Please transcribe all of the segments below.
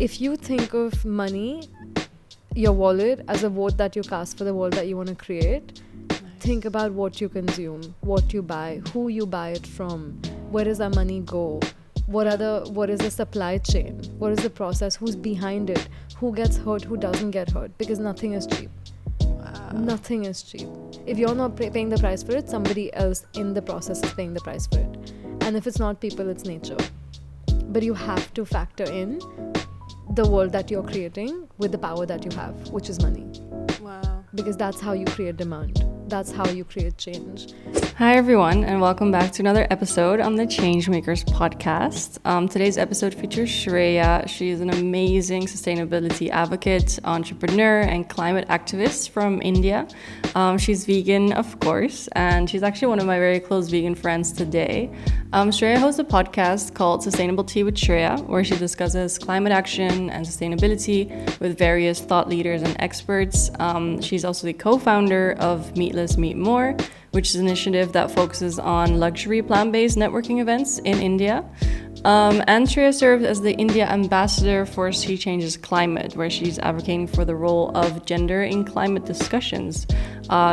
if you think of money, your wallet, as a vote that you cast for the world that you want to create, think about what you consume, what you buy, who you buy it from, where does that money go, what is the supply chain, what is the process, who's behind it, who gets hurt, who doesn't get hurt, because nothing is cheap. Nothing is cheap. If you're not paying the price for it, somebody else in the process is paying the price for it. And if it's not people, it's nature. But you have to factor in the world that you're creating with the power that you have, which is money. Wow. Because that's how you create demand. That's how you create change. Hi, everyone, and welcome back to another episode on the Changemakers podcast. Today's episode features Shreya. She is an amazing sustainability advocate, entrepreneur, and climate activist from India. She's vegan, of course, and she's actually one of my very close vegan friends today. Shreya hosts a podcast called Sustainable Tea with Shreya, where she discusses climate action and sustainability with various thought leaders and experts. She's also the co-founder of Meatless Meat More, which is an initiative that focuses on luxury plant-based networking events in India. And Shreya served as the India ambassador for She Changes Climate, where she's advocating for the role of gender in climate discussions.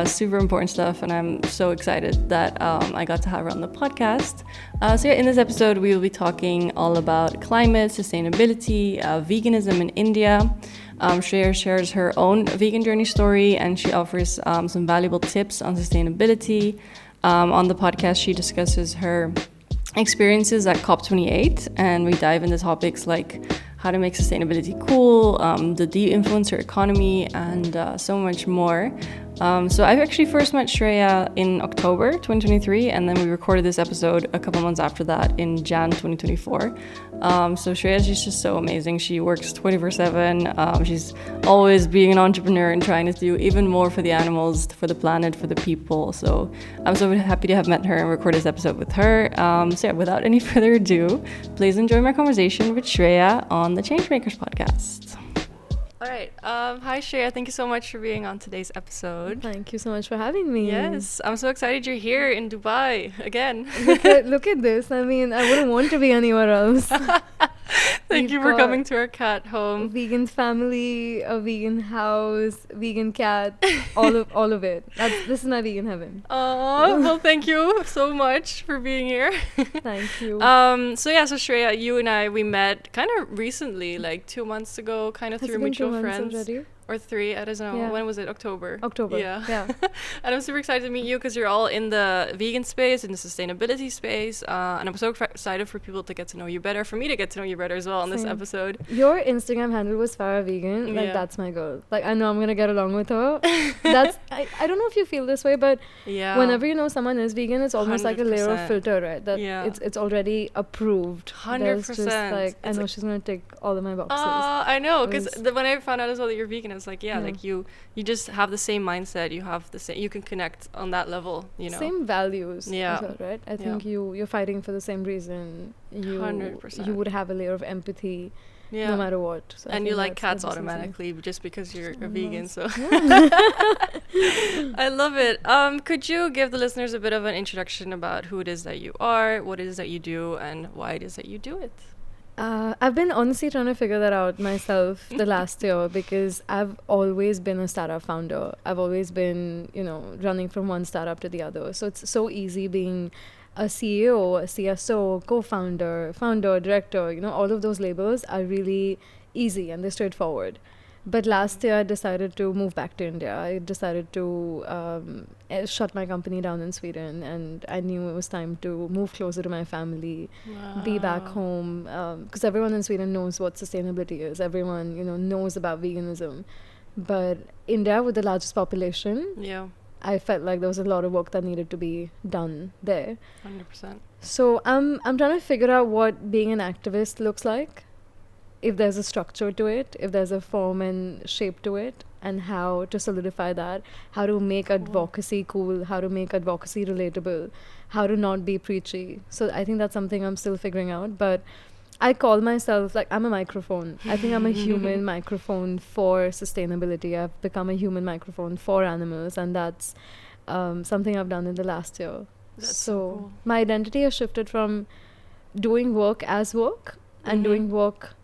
Super important stuff, and I'm so excited that I got to have her on the podcast. In this episode, we will be talking all about climate, sustainability, veganism in India. Shreya shares her own vegan journey story, and she offers some valuable tips on sustainability. On the podcast, she discusses her experiences at COP28, and we dive into topics like how to make sustainability cool, the de-influencer economy, and so much more. So I actually first met Shreya in October 2023, and then we recorded this episode a couple months after that in Jan 2024. So Shreya, she's just so amazing. She works 24/7. She's always being an entrepreneur and trying to do even more for the animals, for the planet, for the people. So I'm so happy to have met her and record this episode with her. Without any further ado, please enjoy my conversation with Shreya on the Changemakers podcast. All right. Hi, Shreya. Thank you so much for being on today's episode. Thank you so much for having me. Yes, I'm so excited you're here in Dubai again. Look at this. I mean, I wouldn't want to be anywhere else. Thank you for coming to our cat home. A vegan family, a vegan house, vegan cat, all of it. This is my vegan heaven. Oh, well, thank you so much for being here. Thank you. So Shreya, you and I, we met kind of recently, like 2 months ago, kind of through mutual friends. Already? Or 3, I don't know. Yeah. When was it? October. Yeah. And I'm super excited to meet you because you're all in the vegan space, in the sustainability space. And I'm so excited for people to get to know you better, for me to get to know you better as well on this episode. Your Instagram handle was Farah Vegan. Like, that's my girl. Like, I know I'm going to get along with her. I don't know if you feel this way, but whenever you know someone is vegan, it's almost 100%. Like a layer of filter, right? That it's already approved. 100%. Just like, I know she's going to tick all of my boxes. I know, because when I found out as well that you're vegan, it's like, like you just have the same mindset, you have the same, you can connect on that level, you know, same values as well, right? I think you're fighting for the same reason. 100%. You would have a layer of empathy no matter what. So and you like cats automatically just because you're a vegan, so I love it. Could you give the listeners a bit of an introduction about who it is that you are, what it is that you do, and why it is that you do it? I've been honestly trying to figure that out myself the last year, because I've always been a startup founder. I've always been, running from one startup to the other. So it's so easy being a CEO, a CSO, co-founder, founder, director, all of those labels are really easy and they're straightforward. But last year I decided to move back to India. I decided to shut my company down in Sweden, and I knew it was time to move closer to my family, be back home, because everyone in Sweden knows what sustainability is. Everyone, knows about veganism. But India, with the largest population, I felt like there was a lot of work that needed to be done there. 100%. So I'm trying to figure out what being an activist looks like. If there's a structure to it, if there's a form and shape to it, and how to solidify that, how to make advocacy cool, how to make advocacy relatable, how to not be preachy. So I think that's something I'm still figuring out. But I call myself, like, I'm a microphone. I think I'm a human microphone for sustainability. I've become a human microphone for animals, and that's something I've done in the last year. That's so cool. My identity has shifted from doing work as work and doing work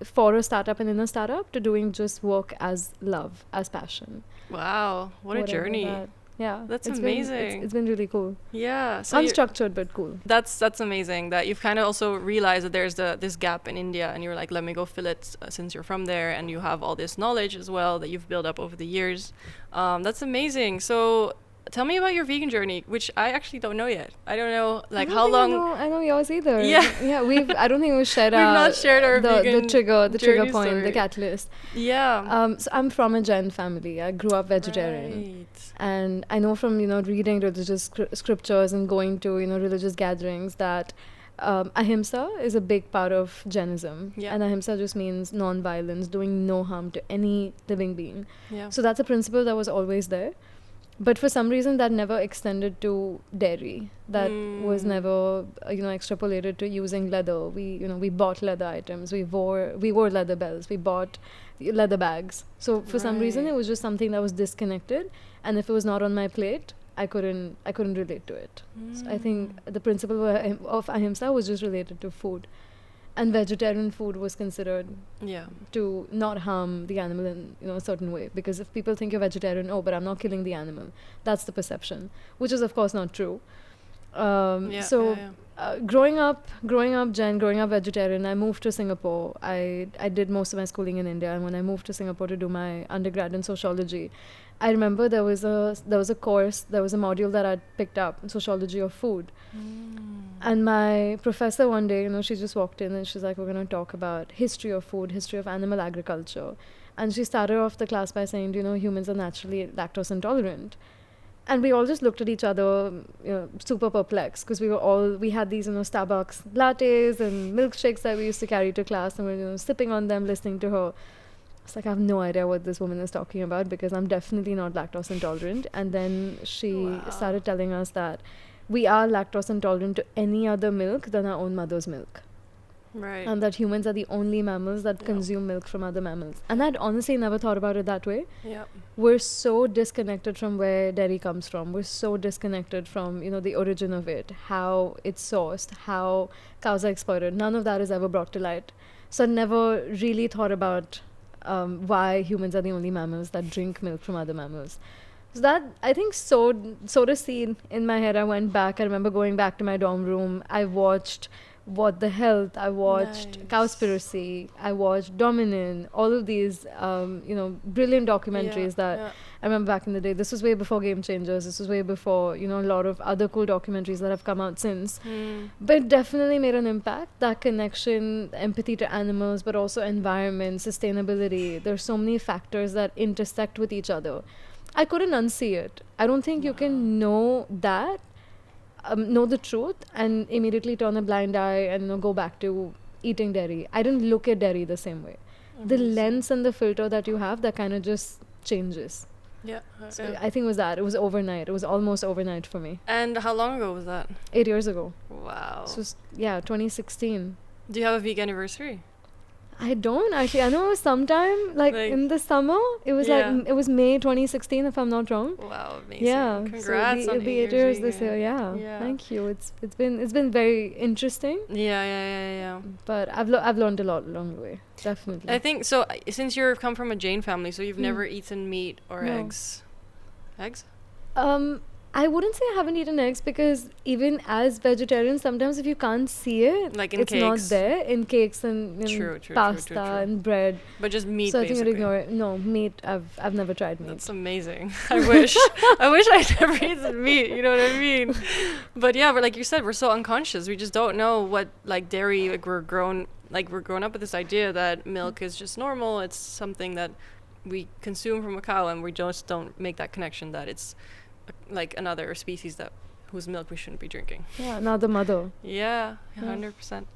for a startup and in a startup to doing just work as love, as passion. Wow, what a Whatever journey. that- yeah, That's it's amazing. It's been really cool. Yeah. So Unstructured but cool. that's amazing that you've kind of also realized that there's this gap in India, and you're like, let me go fill it since you're from there, and you have all this knowledge as well that you've built up over the years. That's amazing. So tell me about your vegan journey, which I actually don't know yet. I don't know, like, how long. I know yours either. Yeah. Yeah. I don't think we've shared We've not shared our the vegan trigger journey point, story. the catalyst. Yeah. So I'm from a Jain family. I grew up vegetarian. Right. And I know from, reading religious scriptures and going to, religious gatherings that ahimsa is a big part of Jainism. Yeah. And ahimsa just means non-violence, doing no harm to any living being. Yeah. So that's a principle that was always there. But for some reason that never extended to dairy. That was never, extrapolated to using leather. We bought leather items. We wore leather belts. We bought leather bags. So for some reason it was just something that was disconnected. And if it was not on my plate, I couldn't relate to it. So I think the principle of ahimsa was just related to food. And vegetarian food was considered to not harm the animal in a certain way, because if people think you're vegetarian, but I'm not killing the animal, that's the perception, which is of course not true. Growing up Jain, growing up vegetarian, I moved to Singapore. I did most of my schooling in India, and when I moved to Singapore to do my undergrad in sociology, I remember there was a course, there was a module that I'd picked up, sociology of food. And my professor one day, she just walked in and she's like, we're going to talk about history of food, history of animal agriculture. And she started off the class by saying, humans are naturally lactose intolerant. And we all just looked at each other, super perplexed, because we had these, Starbucks lattes and milkshakes that we used to carry to class, and we're, sipping on them, listening to her. It's like, I have no idea what this woman is talking about, because I'm definitely not lactose intolerant. And then she started telling us that we are lactose intolerant to any other milk than our own mother's milk. Right. And that humans are the only mammals that consume milk from other mammals. And I'd honestly never thought about it that way. Yeah. We're so disconnected from where dairy comes from. We're so disconnected from, the origin of it, how it's sourced, how cows are exploited. None of that is ever brought to light. So I never really thought about why humans are the only mammals that drink milk from other mammals. So that, I think, sowed a seed in my head. I went back. I remember going back to my dorm room. I watched What the Health. I watched Cowspiracy. I watched Dominion. All of these, brilliant documentaries that I remember back in the day. This was way before Game Changers. This was way before, a lot of other cool documentaries that have come out since. But it definitely made an impact. That connection, empathy to animals, but also environment, sustainability. There's so many factors that intersect with each other. I couldn't unsee it. I don't think you can know that, know the truth, and immediately turn a blind eye and go back to eating dairy. I didn't look at dairy the same way. The lens and the filter that you have, that kind of just changes. Yeah. So I think it was that. It was overnight. It was almost overnight for me. And how long ago was that? 8 years ago. Wow. So 2016. Do you have a vegan anniversary? I don't actually. I know it was sometime like in the summer. It was it was May 2016, if I'm not wrong. Wow, amazing! Yeah, Congrats so on it'll be 8 years this vegan. year. Yeah, thank you. It's been very interesting. Yeah. But I've learned a lot along the way. Definitely. I think so. Since you've come from a Jain family, so you've never eaten meat or eggs. Eggs? I wouldn't say I haven't eaten eggs, because even as vegetarians, sometimes if you can't see it, like in it's cakes. not there in cakes and pasta and bread. But just meat, so basically. I think I'd ignore it. No, meat. I've never tried meat. That's amazing. I wish I'd never eaten meat. You know what I mean? But like you said, we're so unconscious. We just don't know what dairy. We're grown up with this idea that milk is just normal. It's something that we consume from a cow, and we just don't make that connection that it's like another species whose milk we shouldn't be drinking. Yeah, another mother. Yeah, 100%.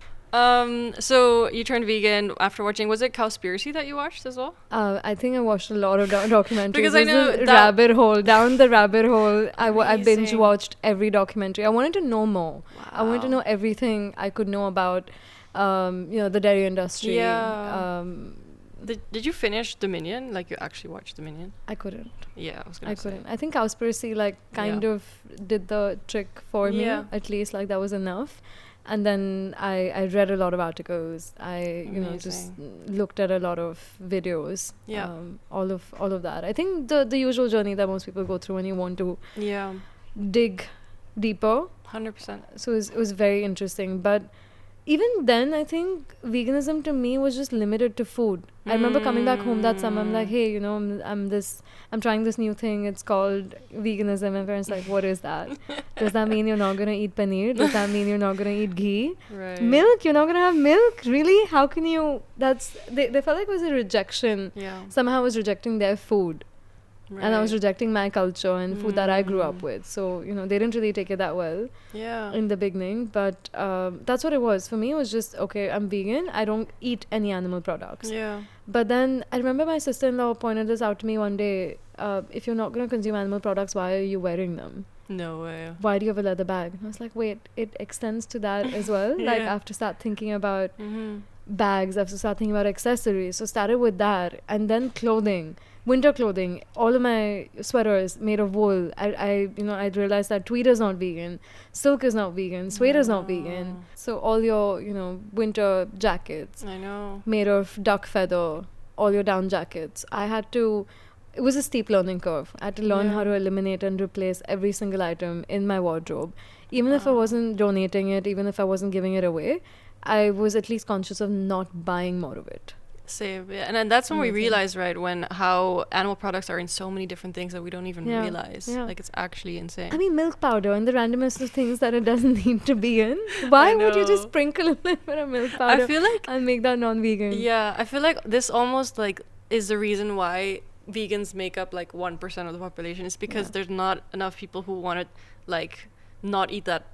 So you turned vegan after watching, was it Cowspiracy that you watched as well? I think I watched a lot of documentaries. Because I know down the rabbit hole. I binge watched every documentary. I wanted to know more. Wow. I wanted to know everything I could know about, the dairy industry. Yeah. Did you finish Dominion? Like, you actually watched Dominion? I couldn't. Yeah, I couldn't. I think Cowspiracy kind of did the trick for me. At least that was enough. And then I read a lot of articles. I just looked at a lot of videos. Yeah. All of that. I think the usual journey that most people go through when you want to dig deeper. 100%. So it was very interesting. But even then, I think veganism to me was just limited to food. I remember coming back home that summer. I'm like, hey, I'm trying this new thing. It's called veganism. And parents like, what is that? Does that mean you're not gonna eat paneer? Does that mean you're not gonna eat ghee? Right. Milk? You're not gonna have milk? Really? How can you? They felt like it was a rejection. Yeah. Somehow I was rejecting their food. Right. And I was rejecting my culture and food that I grew up with. So, they didn't really take it that well in the beginning. But that's what it was. For me, it was just, okay, I'm vegan. I don't eat any animal products. Yeah. But then I remember my sister-in-law pointed this out to me one day. If you're not going to consume animal products, why are you wearing them? No way. Why do you have a leather bag? And I was like, wait, it extends to that as well? Like, I have to start thinking about bags. I have to start thinking about accessories. So started with that. And then clothing. Winter clothing, all of my sweaters made of wool. I realized that tweed is not vegan, silk is not vegan, suede is not vegan. So all your, winter jackets, I know, made of duck feather, all your down jackets. It was a steep learning curve. I had to learn how to eliminate and replace every single item in my wardrobe. Even if I wasn't donating it, even if I wasn't giving it away, I was at least conscious of not buying more of it. Same, yeah. And then that's when we realize, right, how animal products are in so many different things that we don't even realize. Like, it's actually insane. I mean, milk powder and the randomness of things that it doesn't need to be in. Why would you just sprinkle a little bit of milk powder? I feel like and make that non-vegan? Yeah, I feel like this almost like is the reason why vegans make up like 1% of the population. It's because there's not enough people who want to like not eat that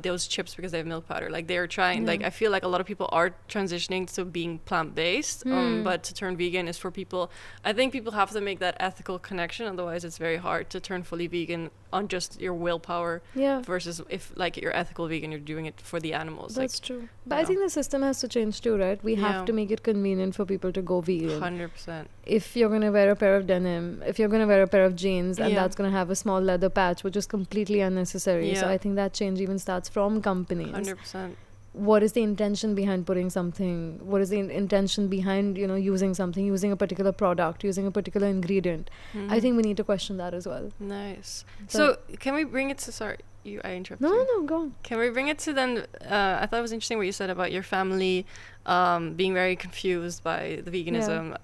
those chips because they have milk powder. Like, they're trying, like, I feel like a lot of people are transitioning to being plant-based, but to turn vegan is for people, I think people have to make that ethical connection, otherwise it's very hard to turn fully vegan on just your willpower versus if like you're ethical vegan, you're doing it for the animals. That's true. But I think the system has to change too, right? We have to make it convenient for people to go vegan. 100%. If you're going to wear a pair of denim, if you're going to wear a pair of jeans and that's going to have a small leather patch, which is completely unnecessary. So I think that change even starts from companies. 100%. What is the intention behind putting something? What is the intention behind, using something, using a particular product, using a particular ingredient? I think we need to question that as well. Nice. So can we bring it to, sorry, I interrupted you. No, go on. Can we bring it to then, I thought it was interesting what you said about your family being very confused by the veganism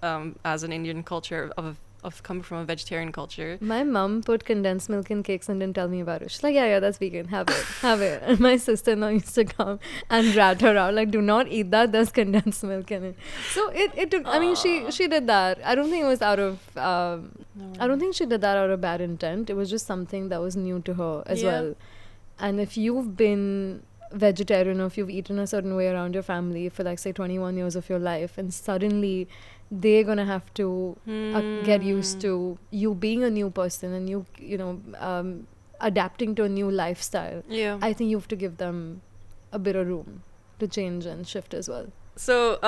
as an Indian culture of coming from a vegetarian culture. My mom put condensed milk in cakes and didn't tell me about it. She's like, yeah, that's vegan. Have it. And my sister-in-law used to come and rat her out, like, do not eat that. There's condensed milk in it. So it took, I mean, she did that. I don't think it was out of, I don't think she did that out of bad intent. It was just something that was new to her as well. And if you've been vegetarian or if you've eaten a certain way around your family for like say 21 years of your life, and suddenly they're gonna have to get used to you being a new person and you adapting to a new lifestyle. I think you have to give them a bit of room to change and shift as well. So,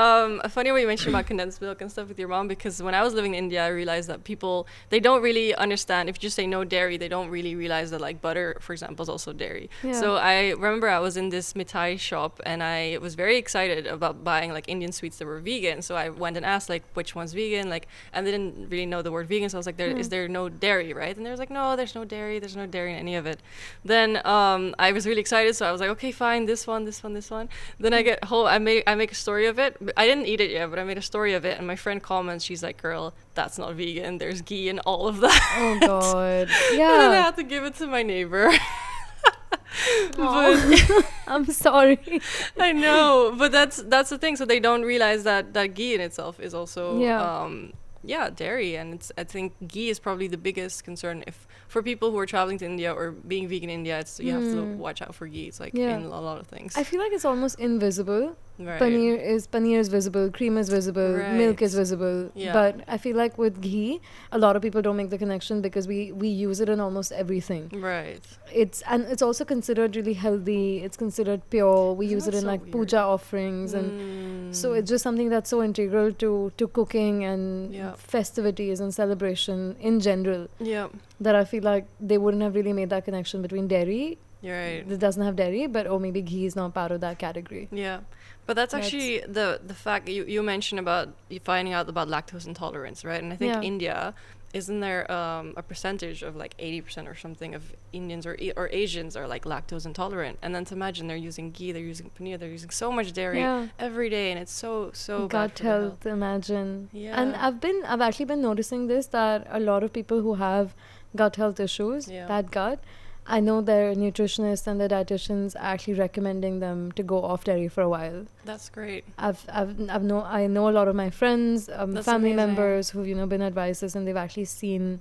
funny what you mentioned about condensed milk and stuff with your mom, because when I was living in India, I realized that people, they don't really understand. If you just say no dairy, they don't really realize that, like, butter, for example, is also dairy. So I remember I was in this mithai shop and I was very excited about buying, like, Indian sweets that were vegan. So I went and asked, like, which one's vegan? Like, and they didn't really know the word vegan. So I was like, is there no dairy, right? And they was like, no, there's no dairy. There's no dairy in any of it. Then I was really excited. So I was like, okay, fine, this one. Then I get home, I make a story of it. I didn't eat it yet, but I made a story of it, and my friend comments, she's like, girl, that's not vegan, there's ghee in all of that. Oh god. Yeah. And then I had to give it to my neighbor. But I'm sorry. I know, but that's the thing. So they don't realize that ghee in itself is also dairy, and I think ghee is probably the biggest concern for people who are traveling to India or being vegan in India. You have to watch out for ghee. It's like in a lot of things. I feel like it's almost invisible. Right. Paneer is visible, cream is visible, milk is visible. But I feel like with ghee, a lot of people don't make the connection because we use it in almost everything. Right. It's also considered really healthy. It's considered pure. We use it in like puja offerings, and so it's just something that's so integral to cooking and festivities and celebration in general. Yeah. That I feel like they wouldn't have really made that connection between dairy You're right. that doesn't have dairy, but maybe ghee is not part of that category. Yeah. But that's actually the fact you mentioned about you finding out about lactose intolerance, right? And I think India, isn't there a percentage of like 80% or something of Indians or Asians are like lactose intolerant? And then to imagine they're using ghee, they're using paneer, they're using so much dairy every day, and it's so bad gut for the health. Imagine. Yeah. And I've actually been noticing this, that a lot of people who have gut health issues, bad gut, I know their nutritionists and their dietitians are actually recommending them to go off dairy for a while. That's great. I know a lot of my friends, family members who've been advised this, and they've actually seen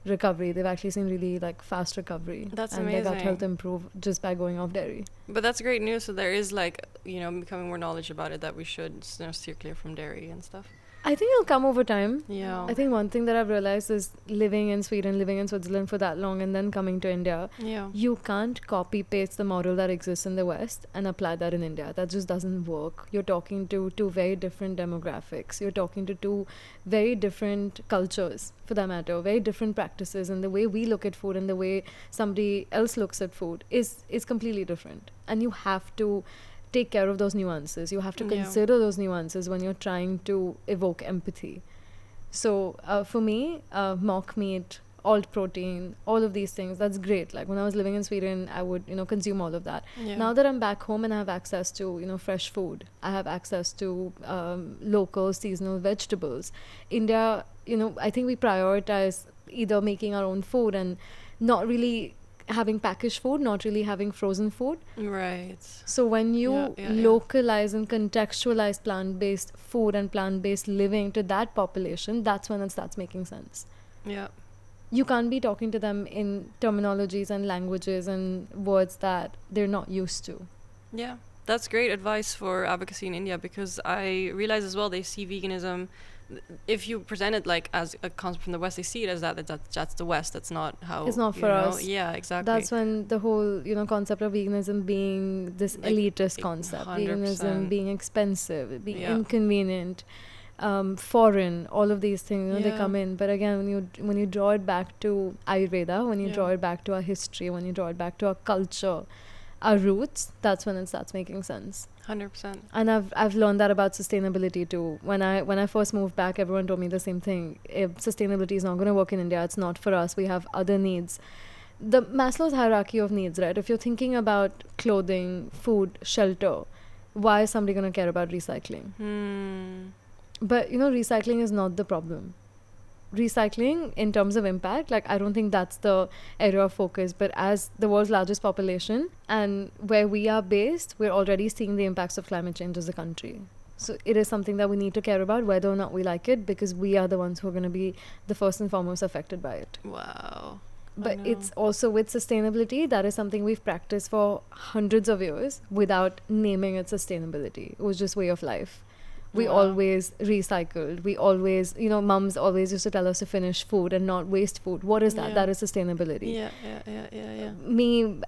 recovery. They've actually seen really like fast recovery. That's and amazing. their gut health improve just by going off dairy. But that's great news. So there is like becoming more knowledge about it, that we should steer clear from dairy and stuff. I think it'll come over time. Yeah. I think one thing that I've realized is living in Sweden, living in Switzerland for that long, and then coming to India, you can't copy paste the model that exists in the West and apply that in India. That just doesn't work. You're talking to two very different demographics. You're talking to two very different cultures, for that matter, very different practices, and the way we look at food and the way somebody else looks at food is completely different. And you have to take care of those nuances. You have to consider those nuances when you're trying to evoke empathy. So for me, mock meat, alt protein, all of these things, that's great. Like when I was living in Sweden, I would consume all of that. Now that I'm back home and I have access to fresh food, I have access to local seasonal vegetables. India, I think we prioritize either making our own food and not really having packaged food, not really having frozen food. Right. So when you localize and contextualize plant-based food and plant-based living to that population, that's when it starts making sense. Yeah. You can't be talking to them in terminologies and languages and words that they're not used to. Yeah. That's great advice for advocacy in India, because I realize as well they see veganism, if you present it like as a concept from the West, they see it as that's the West. That's not how it's not for us. Yeah, exactly. That's when the whole concept of veganism being this like elitist concept, 100%. Veganism being expensive, being inconvenient, foreign, all of these things they come in. But again, when you draw it back to Ayurveda, when you draw it back to our history, when you draw it back to our culture, our roots, that's when it starts making sense. 100%. And I've learned that about sustainability too. When I first moved back, everyone told me the same thing. If sustainability is not going to work in India, it's not for us. We have other needs. The Maslow's hierarchy of needs, right? If you're thinking about clothing, food, shelter, why is somebody going to care about recycling? But recycling is not the problem. Recycling in terms of impact, like I don't think that's the area of focus, but as the world's largest population and where we are based, we're already seeing the impacts of climate change as a country. So it is something that we need to care about whether or not we like it, because we are the ones who are going to be the first and foremost affected by it. Wow. But it's also with sustainability, that is something we've practiced for hundreds of years without naming it sustainability. It was just way of life. We always recycled. We always, mums always used to tell us to finish food and not waste food. What is that? Yeah. That is sustainability. Yeah. Me,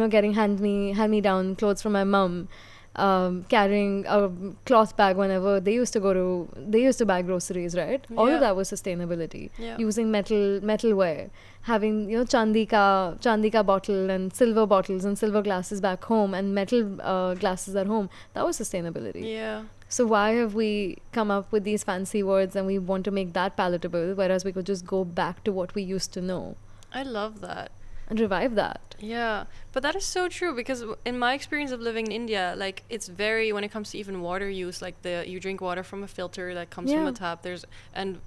getting hand-me-down clothes from my mum, carrying a cloth bag whenever they used to buy groceries, right? All of that was sustainability. Yeah. Using metalware, having chandika bottle and silver bottles and silver glasses back home and metal glasses at home. That was sustainability. Yeah. So why have we come up with these fancy words and we want to make that palatable, whereas we could just go back to what we used to know? I love that. And revive that. Yeah, but that is so true, because in my experience of living in India, like it's very, when it comes to even water use, like you drink water from a filter that comes from a tap.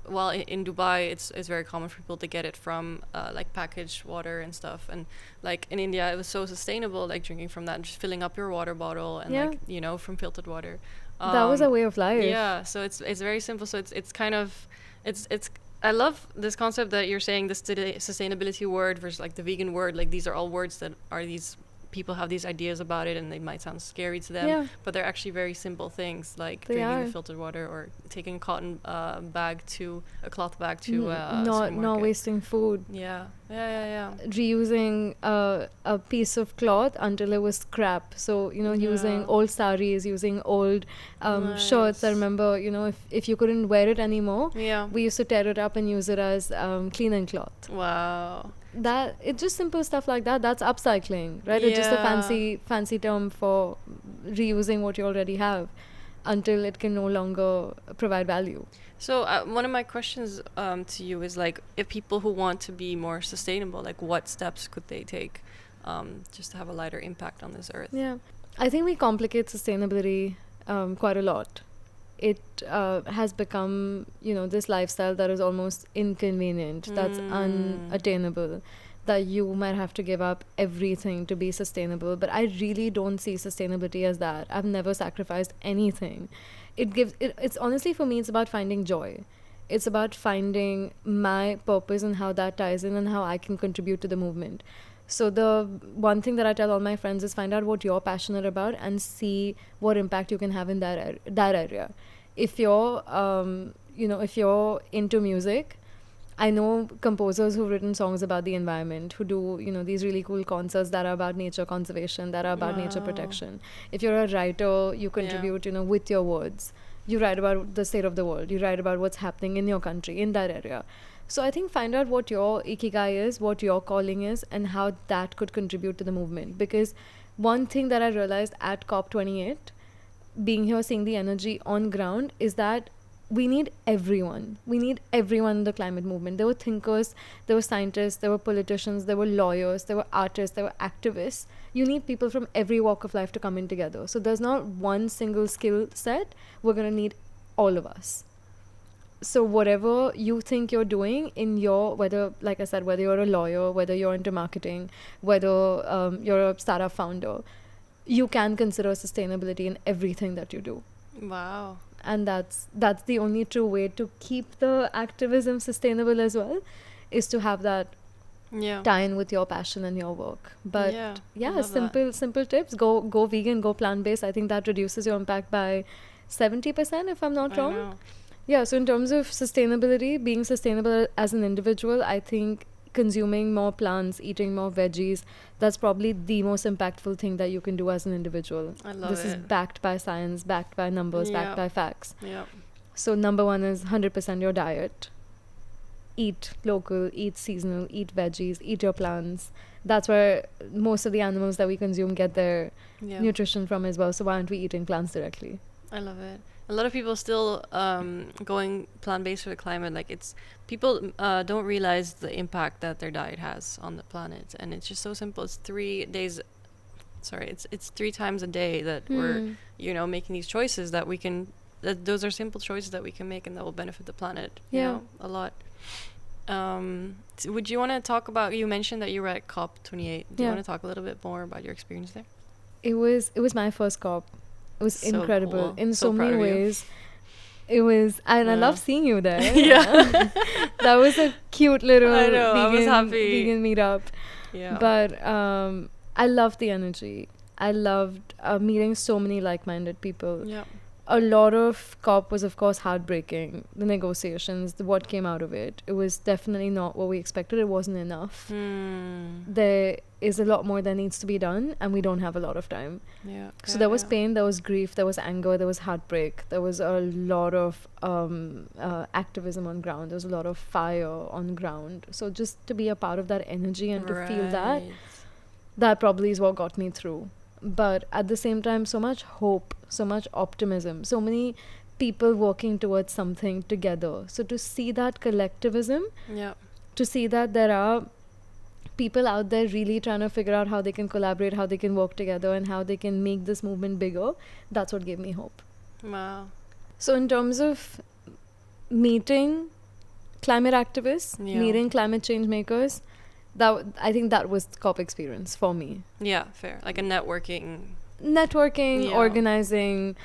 While in Dubai it's very common for people to get it from like packaged water and stuff, and like in India it was so sustainable, like drinking from that and just filling up your water bottle and like from filtered water. That was a way of life. Yeah, so it's very simple. So it's kind of it's I love this concept that you're saying, this sustainability word versus like the vegan word. Like these are all words that are these people have these ideas about it, and they might sound scary to them, but they're actually very simple things, like drinking the filtered water or taking a cotton cloth bag to not wasting food. Yeah. Reusing a piece of cloth until it was scrap. So using old saris, using old shirts. I remember if you couldn't wear it anymore, we used to tear it up and use it as cleaning cloth. Wow. that it's just simple stuff like that. That's upcycling, right? It's just a fancy term for reusing what you already have until it can no longer provide value. So one of my questions to you is like, if people who want to be more sustainable, like what steps could they take just to have a lighter impact on this earth? Yeah, I think we complicate sustainability quite a lot. It has become, this lifestyle that is almost inconvenient, that's unattainable, that you might have to give up everything to be sustainable. But I really don't see sustainability as that. I've never sacrificed anything. It's honestly, for me, it's about finding joy. It's about finding my purpose and how that ties in and how I can contribute to the movement. So the one thing that I tell all my friends is find out what you're passionate about and see what impact you can have in that area. If you're, if you're into music, I know composers who've written songs about the environment, who do, these really cool concerts that are about nature conservation, that are about nature protection. If you're a writer, you contribute, with your words. You write about the state of the world. You write about what's happening in your country, in that area. So I think find out what your ikigai is, what your calling is, and how that could contribute to the movement. Because one thing that I realized at COP28, being here, seeing the energy on ground, is that we need everyone. We need everyone in the climate movement. There were thinkers, there were scientists, there were politicians, there were lawyers, there were artists, there were activists. You need people from every walk of life to come in together. So there's not one single skill set. We're going to need all of us. So whatever you think you're doing in your, whether, like I said, whether you're a lawyer, whether you're into marketing, whether you're a startup founder, you can consider sustainability in everything that you do. Wow. And that's the only true way to keep the activism sustainable as well, is to have that tie in with your passion and your work. But simple tips. Go vegan, go plant-based. I think that reduces your impact by 70%, if I'm not wrong. Know. Yeah, so in terms of sustainability, being sustainable as an individual, I think consuming more plants, eating more veggies, that's probably the most impactful thing that you can do as an individual. I love This is backed by science, backed by numbers, backed by facts. Yeah. So number one is 100% your diet. Eat local, eat seasonal, eat veggies, eat your plants. That's where most of the animals that we consume get their nutrition from as well. So why aren't we eating plants directly? I love it. A lot of people still going plant-based for the climate. Like, it's people don't realize the impact that their diet has on the planet, and it's just so simple. It's 3 days. Sorry, it's 3 times a day that we're making these choices that we can. Those are simple choices that we can make, and that will benefit the planet. A lot. Would you want to talk about? You mentioned that you were at COP28. Do you want to talk a little bit more about your experience there? It was my first COP. It was so incredible cool. In so many ways. It was, and I love seeing you there. That was a cute little vegan meetup. Yeah. But I loved the energy. I loved meeting so many like-minded people. Yeah. A lot of COP was, of course, heartbreaking. The negotiations, what came out of it. It was definitely not what we expected. It wasn't enough. There is a lot more that needs to be done, and we don't have a lot of time. Yeah. So there was pain, there was grief, there was anger, there was heartbreak. There was a lot of activism on ground. There was a lot of fire on ground. So just to be a part of that energy and to feel that probably is what got me through. But at the same time, so much hope, so much optimism, so many people working towards something together. So to see that collectivism, to see that there are people out there really trying to figure out how they can collaborate, how they can work together, and how they can make this movement bigger, that's what gave me hope. Wow. So in terms of meeting climate activists, meeting climate change makers, I think that was the COP experience for me. Yeah, fair. Like a networking, organizing,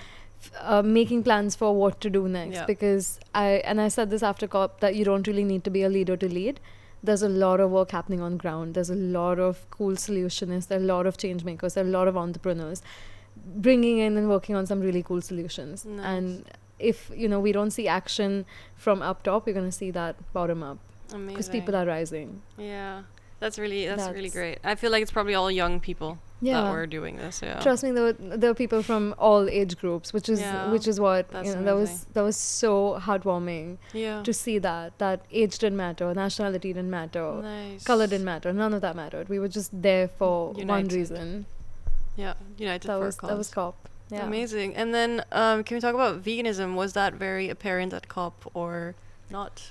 making plans for what to do next. Yeah. Because I said this after COP, that you don't really need to be a leader to lead. There's a lot of work happening on ground. There's a lot of cool solutionists. There are a lot of change makers. There are a lot of entrepreneurs bringing in and working on some really cool solutions. Nice. And if, we don't see action from up top, you're going to see that bottom up. Amazing. Because people are rising. Yeah. That's really great. I feel like it's probably all young people that were doing this. Yeah. Trust me, there were people from all age groups, which is what That's that was so heartwarming. Yeah. To see that age didn't matter, nationality didn't matter, Nice. color didn't matter, none of that mattered. We were just there for United. one reason. Yeah, united for a cause. That was COP. Yeah. Amazing. And then can we talk about veganism? Was that very apparent at COP or not?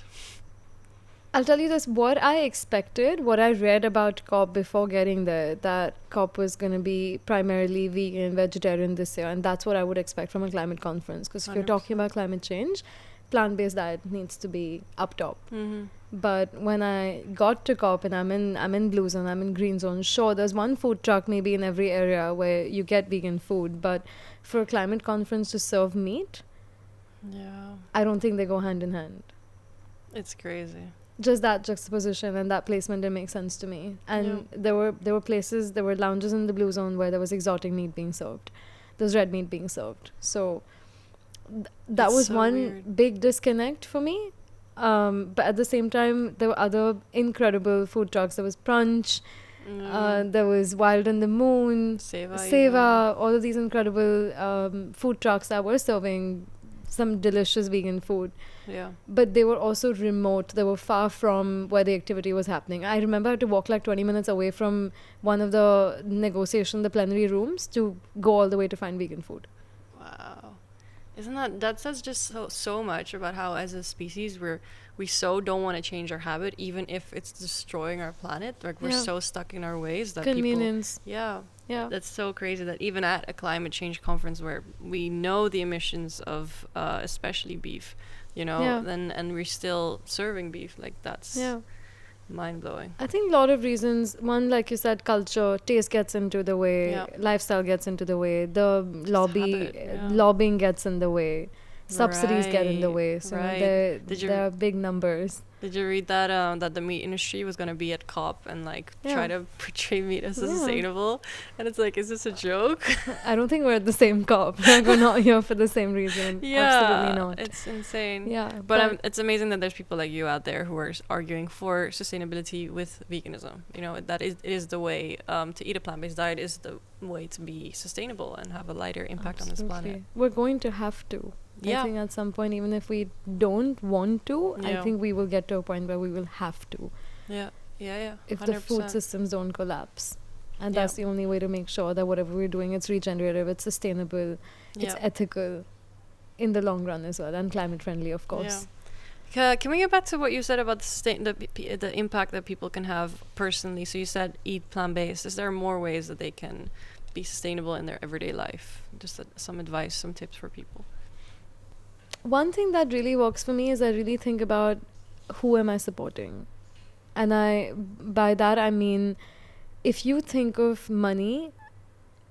I'll tell you this, what I expected, what I read about COP before getting there, that COP was going to be primarily vegan, vegetarian this year, and that's what I would expect from a climate conference. Because if you're talking about climate change, plant-based diet needs to be up top. Mm-hmm. But when I got to COP and I'm in blue zone, I'm in green zone, sure, there's one food truck maybe in every area where you get vegan food, but for a climate conference to serve meat, I don't think they go hand in hand. It's crazy. Just that juxtaposition and that placement didn't make sense to me. And there were lounges in the blue zone where there was exotic meat being served. There's red meat being served. So that was so one weird. Big disconnect for me. But at the same time, there were other incredible food trucks. There was Brunch. There was Wild in the Moon. Seva. All of these incredible food trucks that were serving some delicious vegan food. Yeah. But they were also remote. They were far from where the activity was happening. I remember I had to walk like 20 minutes away from one of the the plenary rooms to go all the way to find vegan food. Wow. Isn't that says just so much about how as a species we so don't want to change our habit, even if it's destroying our planet. Like we're so stuck in our ways that convenience. Yeah. That's so crazy that even at a climate change conference where we know the emissions of especially beef, and we're still serving beef. Like that's mind-blowing. I think a lot of reasons. One, like you said, culture, taste gets into the way, lifestyle gets into the way, the lobbying gets in the way, subsidies get in the way. So there are big numbers. Did you read that that the meat industry was going to be at COP and try to portray meat as sustainable? And it's like, is this a joke? I don't think we're at the same COP. We're not here for the same reason. Absolutely not. It's insane. Yeah, but it's amazing that there's people like you out there who are arguing for sustainability with veganism. That it is the way to eat a plant-based diet is the way to be sustainable and have a lighter impact on this planet. We're going to have to. I think at some point, even if we don't want to, I think we will get to a point where we will have to. Yeah. If the food systems don't collapse. And that's the only way to make sure that whatever we're doing, it's regenerative, it's sustainable, it's ethical in the long run as well, and climate friendly, of course. Can we get back to what you said about the impact that people can have personally? So you said eat plant-based. Is there more ways that they can be sustainable in their everyday life? Just some advice, some tips for people. One thing that really works for me is I really think about who am I supporting. And by that I mean, if you think of money,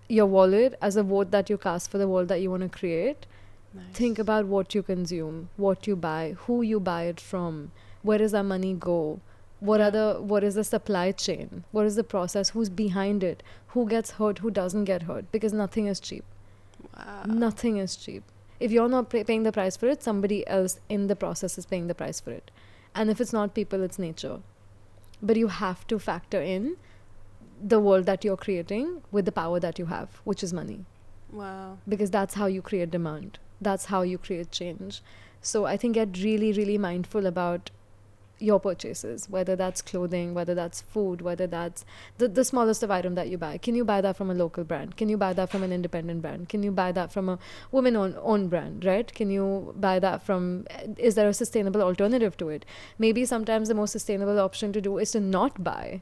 your wallet, as a vote that you cast for the world that you want to create, think about what you consume, what you buy, who you buy it from, where does that money go, what is the supply chain, what is the process, who's behind it, who gets hurt, who doesn't get hurt, because nothing is cheap. Nothing is cheap. If you're not paying the price for it, somebody else in the process is paying the price for it. And if it's not people, it's nature. But you have to factor in the world that you're creating with the power that you have, which is money. Wow. Because that's how you create demand. That's how you create change. So I think get really, really mindful about your purchases, whether that's clothing, whether that's food, whether that's the smallest of item that you buy. Can you buy that from a local brand? Can you buy that from an independent brand? Can you buy that from a woman-owned brand, right? Can you buy that from, is there a sustainable alternative to it? Maybe sometimes the most sustainable option to do is to not buy.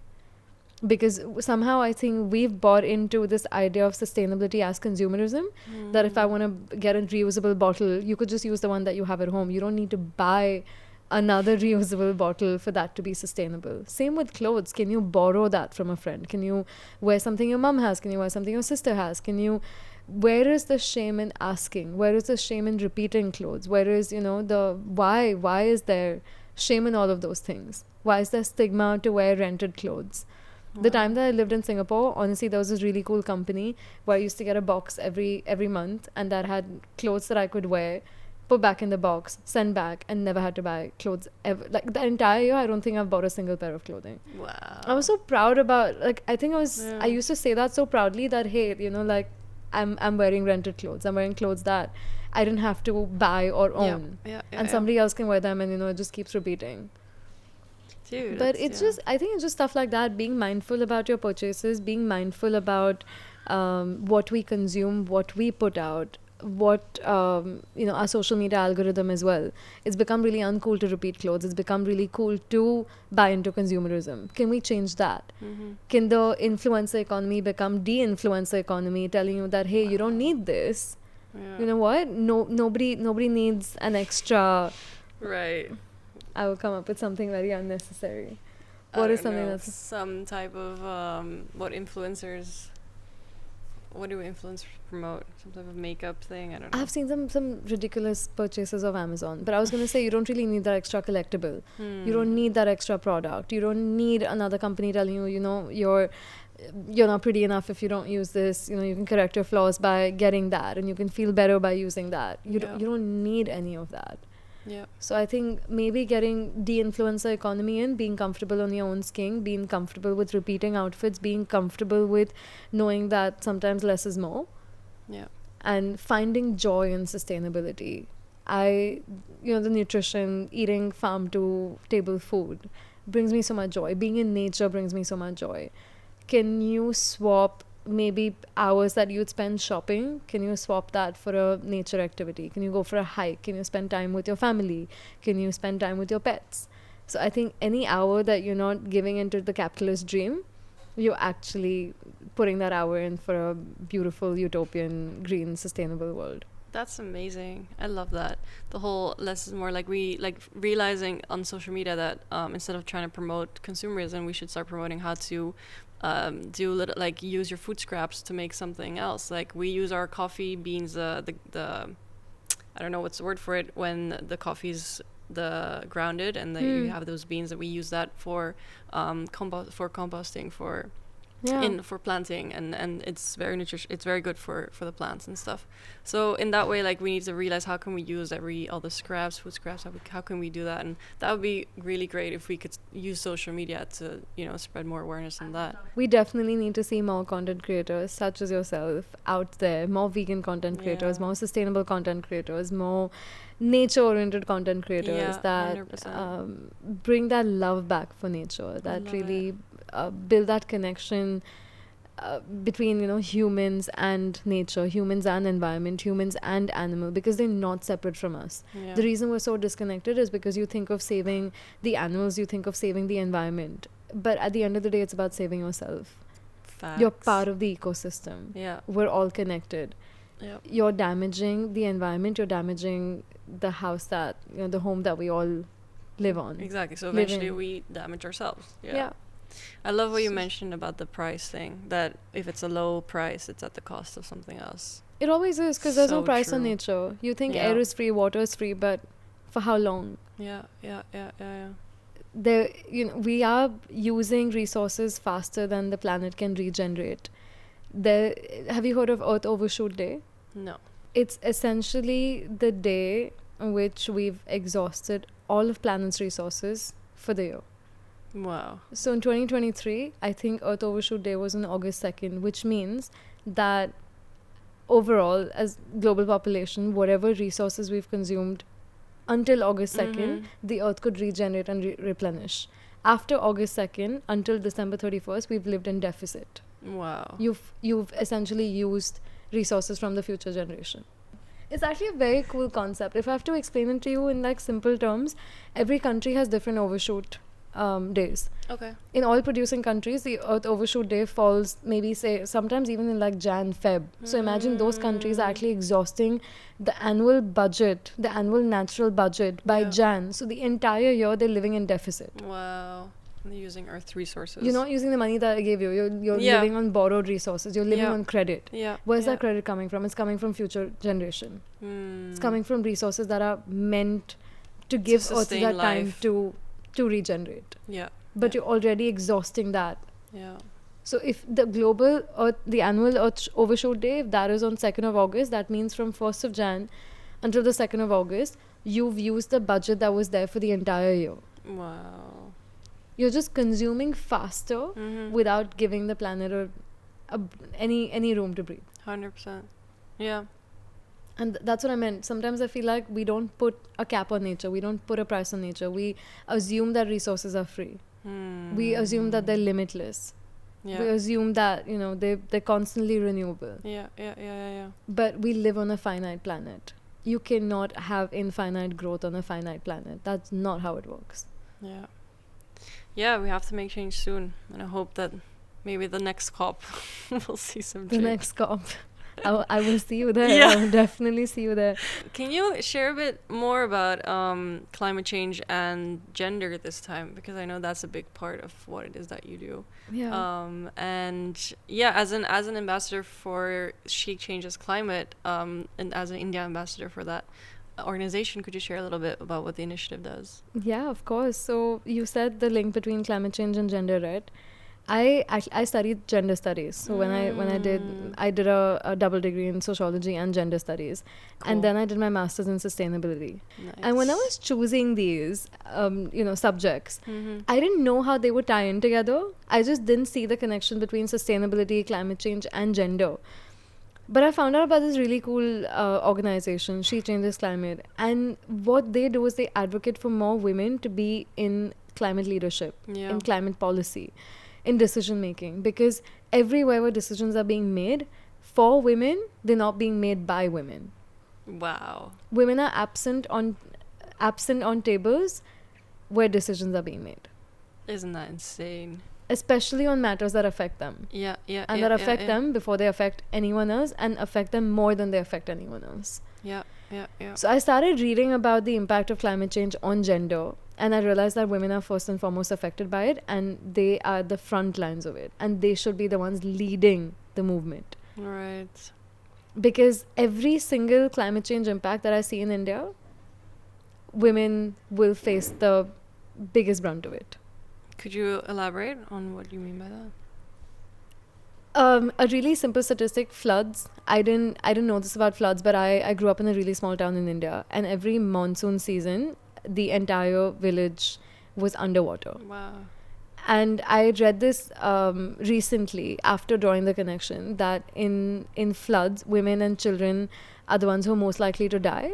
Because somehow I think we've bought into this idea of sustainability as consumerism, that if I want to get a reusable bottle, you could just use the one that you have at home. You don't need to buy another reusable bottle for that to be sustainable. Same with clothes. Can you borrow that from a friend? Can you wear something your mom has? Can you wear something your sister has? Where is the shame in asking? Where is the shame in repeating clothes? Where is, why is there shame in all of those things? Why is there stigma to wear rented clothes? The time that I lived in Singapore, honestly, there was this really cool company where I used to get a box every month, and that had clothes that I could wear put back in the box, send back, and never had to buy clothes ever. Like the entire year, I don't think I've bought a single pair of clothing. Wow. I was so proud about, like, I think Yeah. I used to say that so proudly that, hey, you know, like, I'm wearing rented clothes. I'm wearing clothes that I didn't have to buy or own. And somebody else can wear them, and, you know, it just keeps repeating. Dude, But it's just, I think it's just stuff like that, being mindful about your purchases, being mindful about what we consume, what we put out, what you know, our social media algorithm as well. It's become really uncool to repeat clothes. It's become really cool to buy into consumerism. Can we change that? Can the influencer economy become de-influencer economy, telling you that, hey, you don't need this? You know what, nobody needs an extra. Right. I will come up with something very unnecessary. What is is something that's some type of what do influencers promote? Some type of makeup thing? I don't know. I've seen some ridiculous purchases of Amazon, but I was going to say, you don't really need that extra collectible. You don't need that extra product. You don't need another company telling you, you know, you're not pretty enough if you don't use this. You know, you can correct your flaws by getting that, and you can feel better by using that. You don't need any of that. Yeah. So I think maybe getting de-influencer economy in, being comfortable on your own skin, being comfortable with repeating outfits, being comfortable with knowing that sometimes less is more. Yeah. And finding joy in sustainability. You know, the nutrition, eating farm to table food brings me so much joy. Being in nature brings me so much joy. Can you swap maybe hours that you'd spend shopping? Can you swap that for a nature activity? Can you go for a hike? Can you spend time with your family? Can you spend time with your pets? So I think any hour that you're not giving into the capitalist dream, you're actually putting that hour in for a beautiful, utopian, green, sustainable world. That's amazing. I love that. The whole less is more, like realizing on social media that instead of trying to promote consumerism, we should start promoting how to do little, like, use your food scraps to make something else. Like, we use our coffee beans, the I don't know what's the word for it, when the coffee's the grounded, and then you have those beans, that we use that for composting, for planting, and it's very nutritious. It's very good for the plants and stuff. So in that way, like, we need to realize, how can we use all the scraps, food scraps, how can we do that? And that would be really great if we could use social media to, you know, spread more awareness on that. We definitely need to see more content creators such as yourself out there, more vegan content creators, more sustainable content creators, more nature-oriented content creators that bring that love back for nature, that really build that connection between, you know, humans and nature, humans and environment, humans and animal, because they're not separate from us. The reason we're so disconnected is because you think of saving the animals, you think of saving the environment, but at the end of the day, it's about saving yourself. Facts. You're part of the ecosystem. We're all connected. You're damaging the environment, you're damaging the house that, you know, the home that we all live on. Exactly. So eventually we damage ourselves. I love what you mentioned about the price thing, that if it's a low price, it's at the cost of something else. It always is, because there's no price on nature. You think air is free, water is free, but for how long? There, you know, we are using resources faster than the planet can regenerate. Have you heard of Earth Overshoot Day? No. It's essentially the day in which we've exhausted all of planet's resources for the year. Wow. So in 2023, I think Earth Overshoot Day was on August 2nd, which means that overall, as global population, whatever resources we've consumed until August 2nd, the Earth could regenerate and replenish. After August 2nd, until December 31st, we've lived in deficit. Wow. You've essentially used resources from the future generation. It's actually a very cool concept. If I have to explain it to you in like simple terms, every country has different overshoot days. Okay. In oil producing countries, the Earth Overshoot Day falls maybe, say, sometimes even in like Jan, Feb. So imagine those countries are actually exhausting the annual budget, the annual natural budget by Jan. So the entire year they're living in deficit. Wow. And they're using Earth's resources. You're not using the money that I gave you. You're living on borrowed resources. You're living on credit. Where's that credit coming from? It's coming from future generation. It's coming from resources that are meant to give Earth that time to regenerate. But you're already exhausting that. So if the global Earth, the annual Earth Overshoot Day, if that is on 2nd of August, that means from 1st of Jan until the 2nd of August, you've used the budget that was there for the entire year. Wow. You're just consuming faster without giving the planet any room to breathe. 100%. Yeah. And that's what I meant. Sometimes I feel like we don't put a cap on nature. We don't put a price on nature. We assume that resources are free. We assume that they're limitless. Yeah. We assume that, you know, they're constantly renewable. Yeah. But we live on a finite planet. You cannot have infinite growth on a finite planet. That's not how it works. Yeah. Yeah, we have to make change soon. And I hope that maybe the next COP will see some change. The next COP. I will see you there. Yeah. I will definitely see you there. Can you share a bit more about climate change and gender this time? Because I know that's a big part of what it is that you do. Yeah. And yeah, as an ambassador for She Changes Climate, and as an India ambassador for that organization, could you share a little bit about what the initiative does? Yeah, of course. So you said the link between climate change and gender, right? I studied gender studies. So when I did a double degree in sociology and gender studies, and then I did my master's in sustainability. Nice. And when I was choosing these subjects, I didn't know how they would tie in together. I just didn't see the connection between sustainability, climate change, and gender. But I found out about this really cool organization, She Changes Climate, and what they do is they advocate for more women to be in climate leadership, in climate policy, in decision making, because everywhere where decisions are being made for women, they're not being made by women. Wow. Women are absent on tables where decisions are being made. Isn't that insane? Especially on matters that affect them. Yeah. And that affect them before they affect anyone else, and affect them more than they affect anyone else. Yeah. So I started reading about the impact of climate change on gender, and I realized that women are first and foremost affected by it, and they are the front lines of it, and they should be the ones leading the movement. Right. Because every single climate change impact that I see in India, women will face the biggest brunt of it. Could you elaborate on what you mean by that? A really simple statistic: floods. I didn't know this about floods, but I grew up in a really small town in India, and every monsoon season, the entire village was underwater. Wow. And I read this recently after drawing the connection that in floods, women and children are the ones who are most likely to die.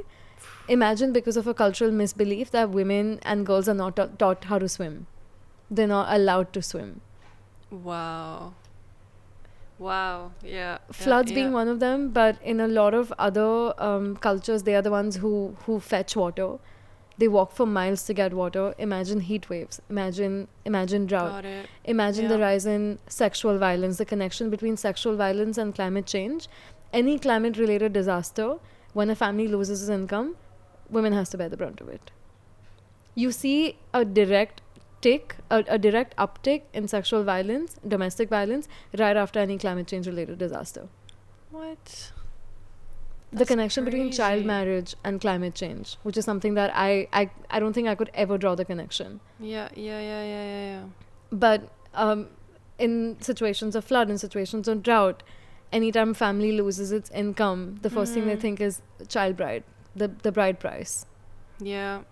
Imagine, because of a cultural misbelief that women and girls are not taught how to swim. They're not allowed to swim. Wow. Yeah. Floods being one of them, but in a lot of other cultures, they are the ones who fetch water. They walk for miles to get water. Imagine heat waves. Imagine drought. Got it. Imagine the rise in sexual violence, the connection between sexual violence and climate change. Any climate-related disaster, when a family loses its income, women has to bear the brunt of it. You see a direct uptick in sexual violence, domestic violence, right after any climate change-related disaster. What? The connection between child marriage and climate change, which is something that I don't think I could ever draw the connection. Yeah. But in situations of flood, in situations of drought, anytime family loses its income, the first thing they think is child bride, the bride price. Yeah.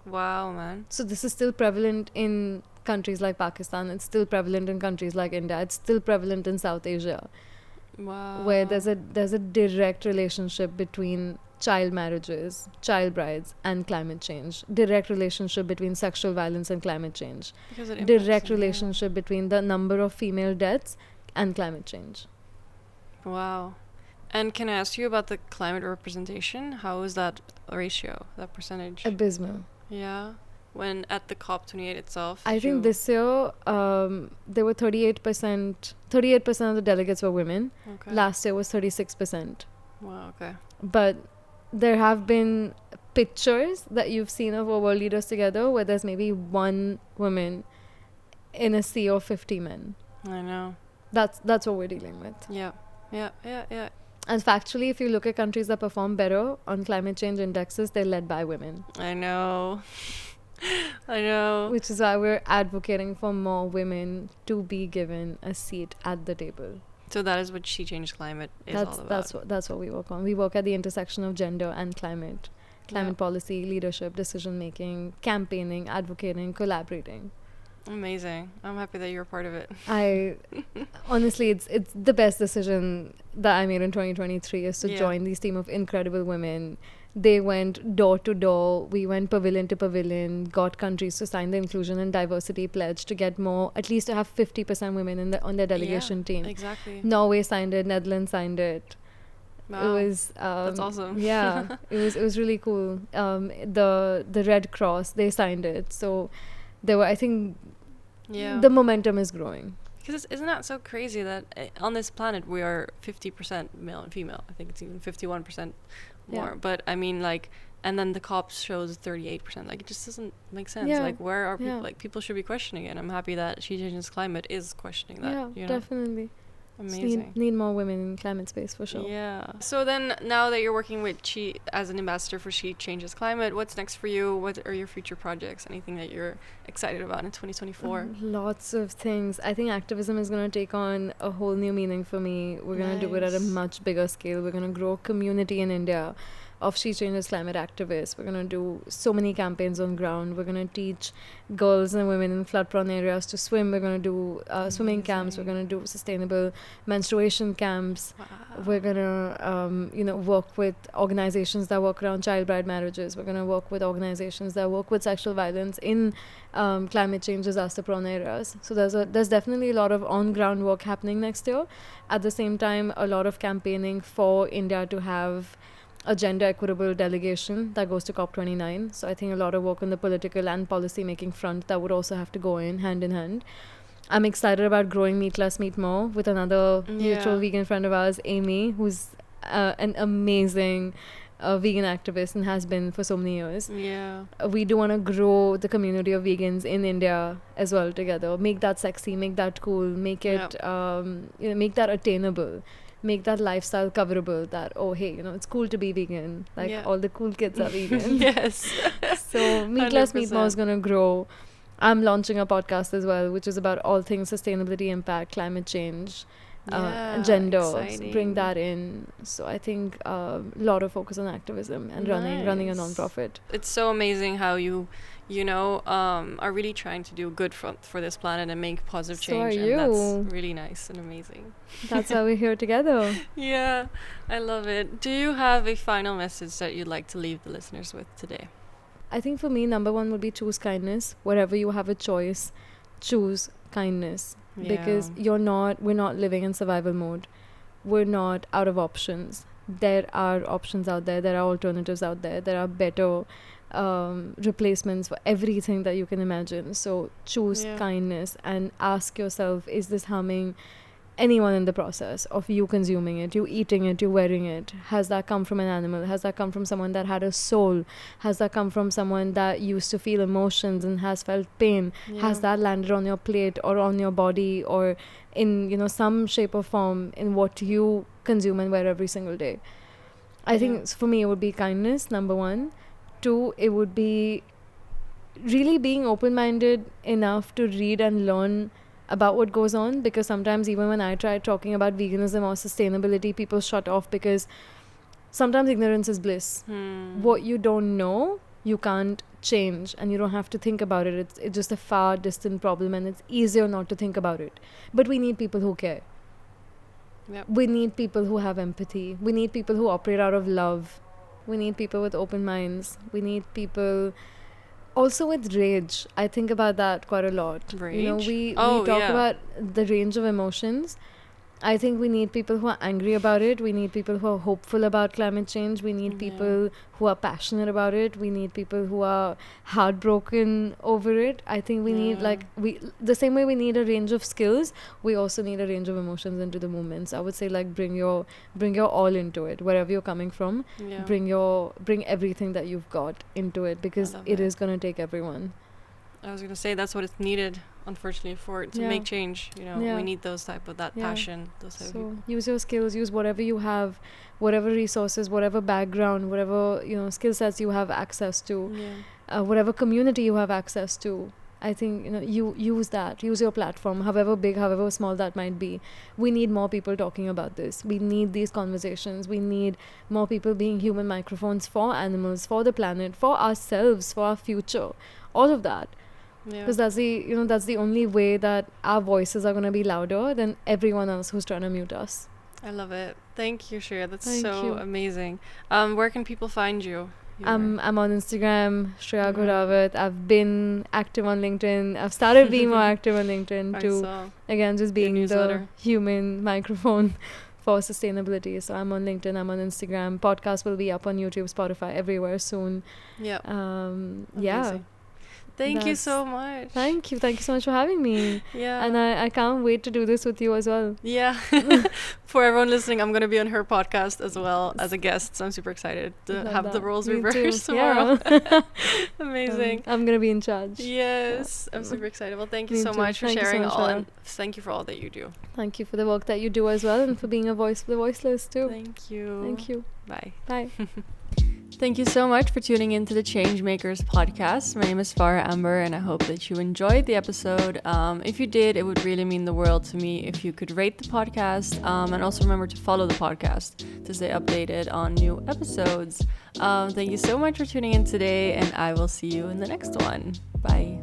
Wow, man. So this is still prevalent in countries like Pakistan. It's still prevalent in countries like India. It's still prevalent in South Asia. Wow. Where there's a direct relationship between child marriages, child brides, and climate change. Direct relationship between sexual violence and climate change. Direct relationship between the number of female deaths and climate change. Wow. And can I ask you about the climate representation? How is that ratio, that percentage? Abysmal. Yeah. When at the COP28 itself? I think this year there were 38%. 38% of the delegates were women. Okay. Last year was 36%. Wow, okay. But there have been pictures that you've seen of our world leaders together where there's maybe one woman in a sea of 50 men. I know. That's what we're dealing with. Yeah. And factually, if you look at countries that perform better on climate change indexes, they're led by women. I know. Which is why we're advocating for more women to be given a seat at the table. So that is what She Changes Climate is all about. That's what we work on. We work at the intersection of gender and climate policy, leadership, decision making, campaigning, advocating, collaborating. Amazing. I'm happy that you're a part of it. I honestly, it's the best decision that I made in 2023 is to join this team of incredible women. They went door to door. We went pavilion to pavilion, got countries to sign the inclusion and diversity pledge to get more, at least to have 50% women on their delegation team. Exactly. Norway signed it, Netherlands signed it. Wow. It was that's awesome. Yeah, it was really cool. The Red Cross, they signed it. So there were, I think, the momentum is growing. Because isn't that so crazy that on this planet we are 50% male and female? I think it's even 51% more. Yeah. But I mean, like, and then the COPS shows 38%. Like, it just doesn't make sense. Yeah. Like, where are people? Like, people should be questioning it. I'm happy that She Changes Climate is questioning that. Yeah, you know? definitely. Amazing. Need more women in climate space for sure. Yeah. So then, now that you're working with She as an ambassador for She Changes Climate, what's next for you? What are your future projects? Anything that you're excited about in 2024? Lots of things. I think activism is going to take on a whole new meaning for me. We're going to do it at a much bigger scale. We're going to grow a community in India of She Changes Climate activists. We're going to do so many campaigns on ground. We're going to teach girls and women in flood-prone areas to swim. We're going to do swimming camps. We're going to do sustainable menstruation camps. Wow. We're going to, work with organizations that work around child bride marriages. We're going to work with organizations that work with sexual violence in climate change disaster-prone areas. So there's definitely a lot of on-ground work happening next year. At the same time, a lot of campaigning for India to have a gender equitable delegation that goes to COP29. So I think a lot of work on the political and policy making front that would also have to go in hand in hand. I'm excited about growing Meat Less, Meat More with another mutual vegan friend of ours, Amy, who's an amazing vegan activist and has been for so many years. Yeah. We do want to grow the community of vegans in India as well together. Make that sexy, make that cool, make it, make that attainable. Make that lifestyle coverable, that, oh, hey, it's cool to be vegan. Like, all the cool kids are vegan. Yes. So, Meat Less, Meat More is going to grow. I'm launching a podcast as well, which is about all things sustainability, impact, climate change, gender. So bring that in. So, I think a lot of focus on activism and running a non-profit. It's so amazing how you are really trying to do good for this planet and make positive change. And that's really nice and amazing. That's why we're here together. Yeah, I love it. Do you have a final message that you'd like to leave the listeners with today? I think for me, number one would be choose kindness. Wherever you have a choice, choose kindness. Yeah. Because we're not living in survival mode. We're not out of options. There are options out there. There are alternatives out there. There are better replacements for everything that you can imagine. So choose kindness and ask yourself, is this harming anyone in the process of you consuming it, you eating it, you wearing it? Has that come from an animal? Has that come from someone that had a soul? Has that come from someone that used to feel emotions and has felt pain? Has that landed on your plate or on your body or in some shape or form in what you consume and wear every single day? I think for me it would be kindness, number one. 2, it would be really being open-minded enough to read and learn about what goes on, because sometimes even when I try talking about veganism or sustainability, people shut off because sometimes ignorance is bliss. What you don't know, you can't change, and you don't have to think about it. It's just a far distant problem, and it's easier not to think about it. But we need people who care. Yep. We need people who have empathy. We need people who operate out of love. We need people with open minds. We need people also with rage. I think about that quite a lot. Rage? We talk about the range of emotions. I think we need people who are angry about it. We need people who are hopeful about climate change. We need people who are passionate about it. We need people who are heartbroken over it. I think we need the same way we need a range of skills, we also need a range of emotions into the movements. I would say bring your all into it, wherever you're coming from. Bring everything that you've got into it, because it is going to take everyone. I was going to say that's what it's needed, unfortunately, to make change. We need those type of passion. Those type of people. Use your skills, use whatever you have, whatever resources, whatever background, whatever skill sets you have access to, whatever community you have access to, I think, you use your platform, however big, however small that might be. We need more people talking about this. We need these conversations. We need more people being human microphones for animals, for the planet, for ourselves, for our future, all of that. Because that's the only way that our voices are going to be louder than everyone else who's trying to mute us. I love it. Thank you, Shreya. That's Thank you. amazing. Where can people find you? I'm on Instagram, Shreya Ghodawat. I've been active on LinkedIn. I've started being more active on LinkedIn to, again, just being the human microphone for sustainability. So I'm on LinkedIn, I'm on Instagram. Podcast will be up on YouTube, Spotify, everywhere soon. Yeah. Yeah. Thank you so much. Thank you so much for having me. Yeah. And I can't wait to do this with you as well. Yeah. For everyone listening, I'm going to be on her podcast as well as a guest, so I'm super excited to have the roles reversed tomorrow. Yeah. Amazing. I'm going to be in charge. Yes. I'm super excited. Well, thank you so much for sharing all, and thank you for all that you do. Thank you for the work that you do as well, and for being a voice for the voiceless too. Thank you. Thank you. Bye. Bye. Thank you so much for tuning into the Changemakers podcast. My name is farahamberh, and I hope that you enjoyed the episode. If you did, it would really mean the world to me if you could rate the podcast, and also remember to follow the podcast to stay updated on new episodes. Thank you so much for tuning in today, and I will see you in the next one. Bye.